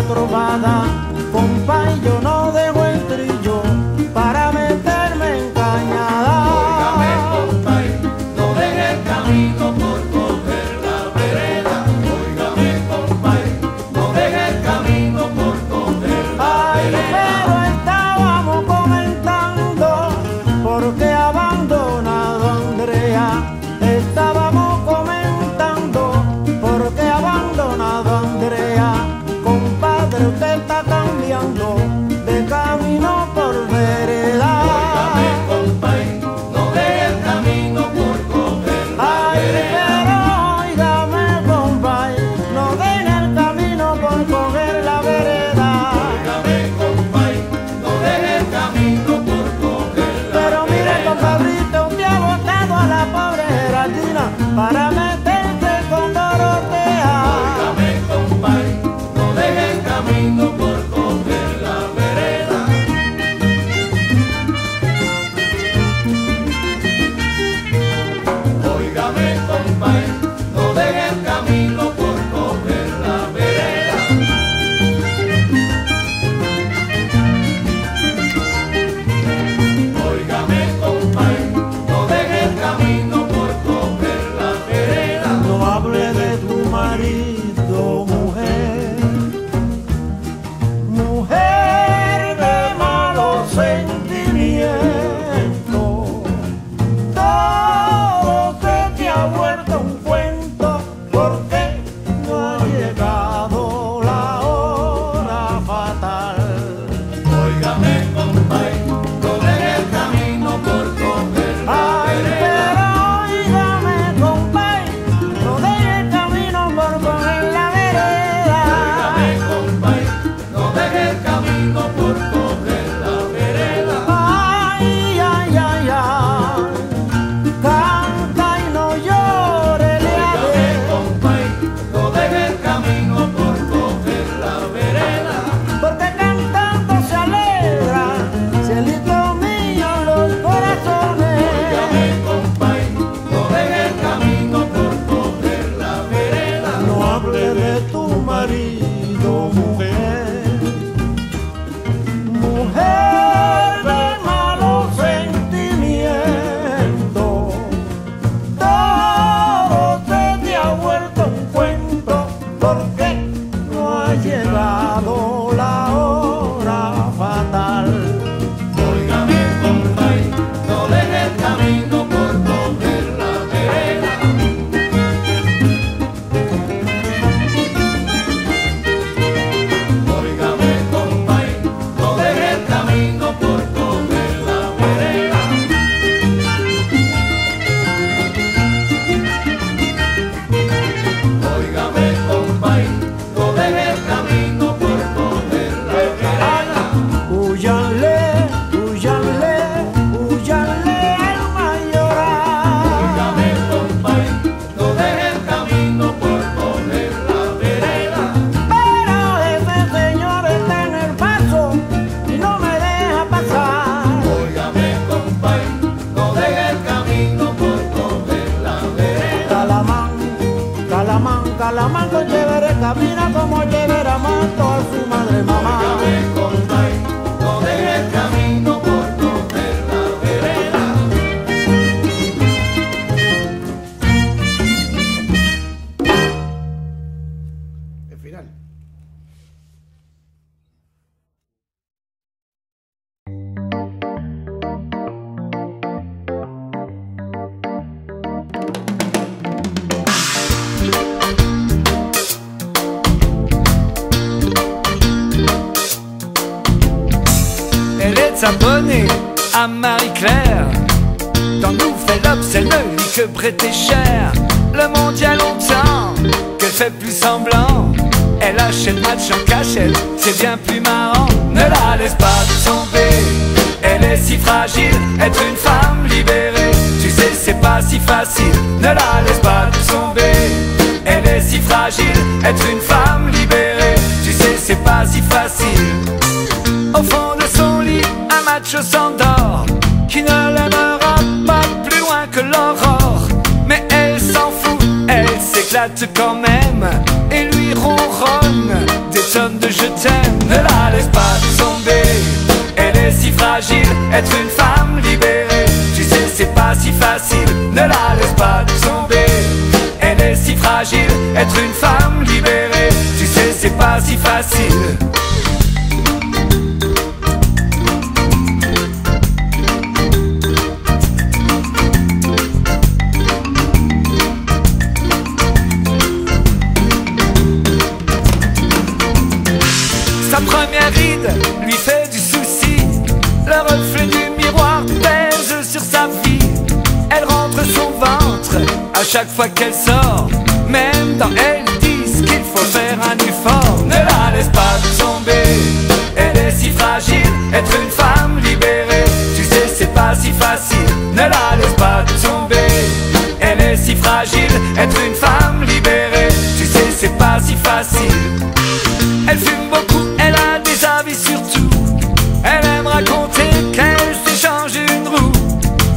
trovada, compa, y yo no dejo el trillo para meterme en cañada. Óigame, compay, no deje el camino por coger la vereda. Óigame, compay, no deje el camino por coger la vereda. Pero estábamos comentando por qué ha abandonado a Andrea. Estábamos comentando por qué ha abandonado a Andrea. Compadre, usted está cambiando de camino por vereda. Óigame, compay, no deje el camino por coger la vereda. Pero óigame, compay, no deje el camino por coger la vereda. Óigame, compay, no deje el camino por coger la vereda. Pero mire, compadrito, usted ha botado a la pobre Geraldina para meterse con Dorotea. Óigame, compay, no deje el camino por coger la vereda. Óigame, compay, no deje el camino por coger la vereda. Óigame, compay, no deje el camino por coger la vereda. No hable de tu marido, mujer, mujer de malos sentimientos. Todo se te ha vuelto un cuento porque no ha llegado la hora fatal. Óigame, compay, no deje el camino por coger la Ay, vereda. pero óigame, compay, no deje el camino por coger la vereda. Óigame, compay, no deje el camino por coger la vereda. Ay, ay, ay, ay, canta y no llore, le Óigame, haré, compay, no deje el camino por coger la vereda. porque cantando se alegra, cielito mío, los corazones. Óigame, compay, no deje el camino por coger la vereda. No hable de tu marido, mujer, mujer de malos sentimientos. Todo se te ha vuelto un cuento porque no ha llegado la hora fatal. Óigame, compay, no deje el camino por coger la vereda. Óigame, compay, no deje el camino por coger la vereda. Óigame, compay, no deje el camino por coger la vereda. Húyanle, húyanle, húyanle al mayoral. Óigame, compay, no deje el camino por coger la vereda. Pero ese señor está en el paso y no me deja pasar. Óigame, compay, no deje el camino por coger la vereda. Calamán, Calamán, Calamán con chévere camina como chévere amando a su madre mamá. Óigame, compay, no deje el camino por coger la vereda. El final. Elle est abonnée à Marie-Claire. Dans Nouvelle Obs, elle ne lit que Bret et Cher. Le monde y a longtemps qu'elle fait plus semblant. Elle achète match en cachette, c'est bien plus marrant. Ne la laisse pas tomber, elle est si fragile. Être une femme libérée, tu sais c'est pas si facile. Ne la laisse pas tomber, elle est si fragile. Être une femme libérée, tu sais c'est pas si facile. Au fond de son lit, un macho s'endort, qui ne l'aimera pas plus loin que l'aurore. Mais elle s'en fout, elle s'éclate quand même, et lui ronronne des somme de je t'aime. Ne la laisse pas tomber, elle est si fragile. Être une femme libérée, tu sais c'est pas si facile. Ne la laisse pas tomber, elle est si fragile. Être une femme libérée, tu sais c'est pas si facile. Sa première ride lui fait du souci. Le reflet du miroir pèse sur sa vie. Elle rentre son ventre à chaque fois qu'elle sort. Même dans elle disent qu'il faut faire un effort. Ne la laisse pas tomber, elle est si fragile. Être une femme libérée, tu sais c'est pas si facile. Ne la laisse pas tomber, elle est si fragile. Être une femme libérée, tu sais c'est pas si facile. Elle fume beaucoup, elle a des avis sur tout. Elle aime raconter qu'elle s'échange une roue.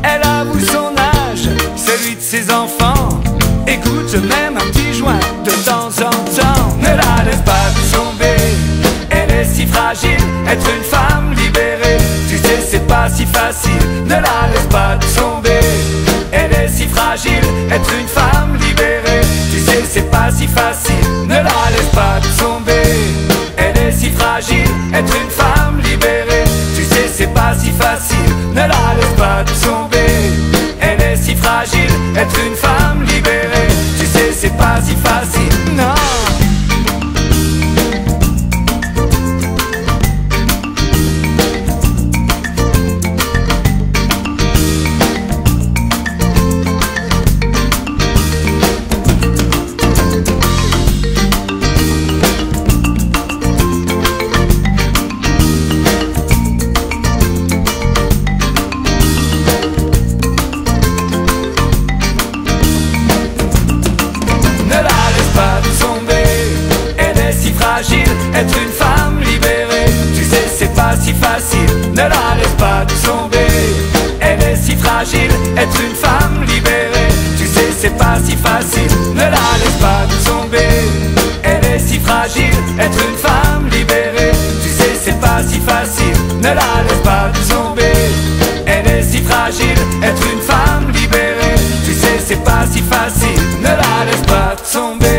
Elle avoue son âge, celui de ses enfants. Écoute même un petit joint de temps en temps. Ne la laisse pas tomber, elle est si fragile. Être une femme libérée, tu sais c'est pas si facile. Ne la laisse pas tomber, elle est si fragile. Être une femme libérée, tu sais c'est pas si facile. Ne la laisse pas tomber, elle est si fragile. Être une femme libérée, tu sais c'est pas si facile. Ne la laisse pas tomber, elle est si fragile. Être une femme libérée, tu sais c'est pas si facile. Non. Être une femme libérée, tu sais c'est pas si facile. Ne la laisse pas tomber, elle est si fragile. Être une femme libérée, tu sais c'est pas si facile. Ne la laisse pas tomber, elle est si fragile. Être une femme libérée, tu sais c'est pas si facile. Ne la laisse pas tomber, elle est si fragile. Être une femme libérée, tu sais c'est pas si facile. Ne la laisse pas tomber.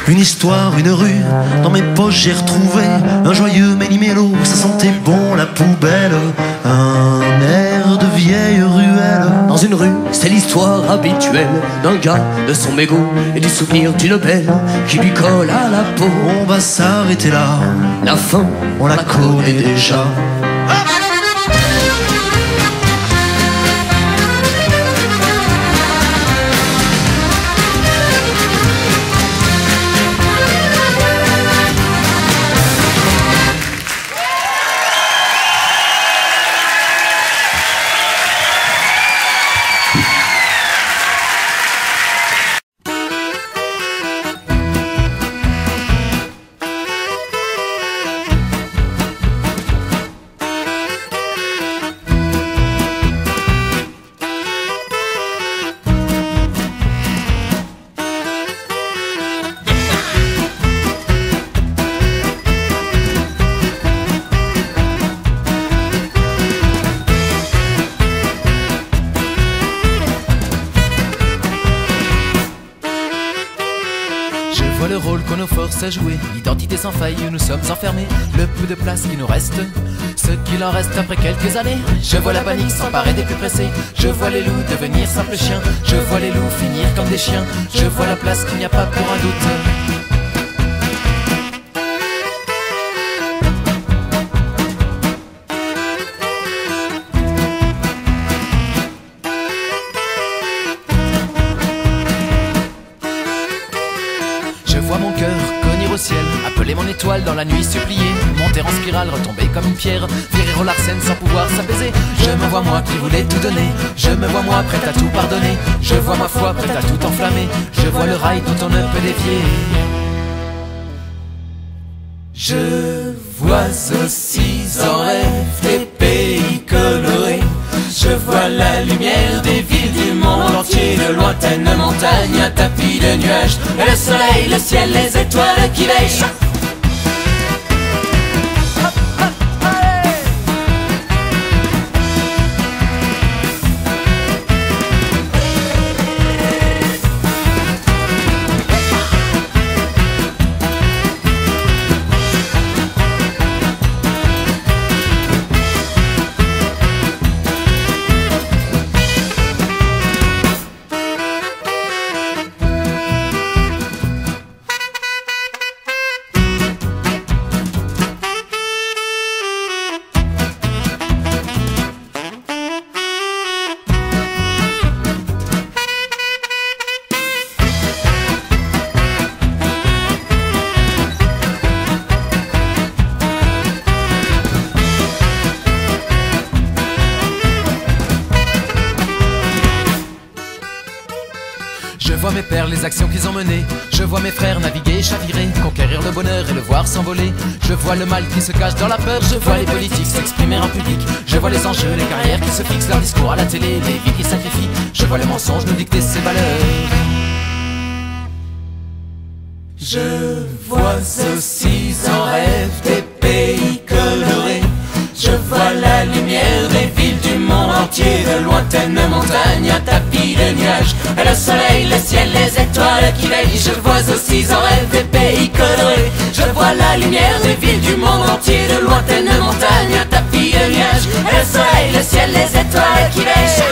Une histoire, une rue, dans mes poches j'ai retrouvé un joyeux méli nettoyer l'eau, ça sentait bon la poubelle. Un air de vieille ruelle. Dans une rue, c'est l'histoire habituelle d'un gars, de son mégot et du souvenir d'une belle qui lui colle à la peau. On va s'arrêter là, La fin, on la connaît déjà. Je vois le rôle qu'on nous force à jouer, l'identité sans faille où nous sommes enfermés, le peu de place qui nous reste, ce qu'il en reste après quelques années. Je vois la panique s'emparer des plus pressés, je vois les loups devenir simples chiens, je vois les loups finir comme des chiens, je vois la place qu'il n'y a pas pour un doute. Je vois mon cœur cogner au ciel, appeler mon étoile dans la nuit supplier, monter en spirale, retomber comme une pierre, virer au Larsen sans pouvoir s'apaiser. Je me vois moi qui voulais tout donner, je me vois moi prête à tout pardonner, je vois ma foi prête à tout enflammer, je vois le rail dont on ne peut dévier. Je vois aussi en rêve des pays colorés, je vois la lumière des villes du monde entier, de lointaines montagnes, un tapis de nuages, et le soleil, le ciel, les étoiles qui veillent. Je vois mes pères, les actions qu'ils ont menées. Je vois mes frères naviguer, chavirer, conquérir le bonheur et le voir s'envoler. Je vois le mal qui se cache dans la peur. Je vois les politiques s'exprimer en public. Je vois les enjeux, les carrières qui se fixent, leurs discours à la télé, les vies qui sacrifient. Je vois les mensonges nous dicter ses valeurs. Je vois aussi en rêve des pays colorés. Je vois la lumière des villes du monde entier, de lointaines montagnes, un tapis de nuages, et le soleil, le ciel, les étoiles qui veillent. Je vois aussi en rêve des pays colorés. Je vois la lumière des villes du monde entier, de lointaines montagnes, un tapis de nuages, et le soleil, le ciel, les étoiles qui veillent.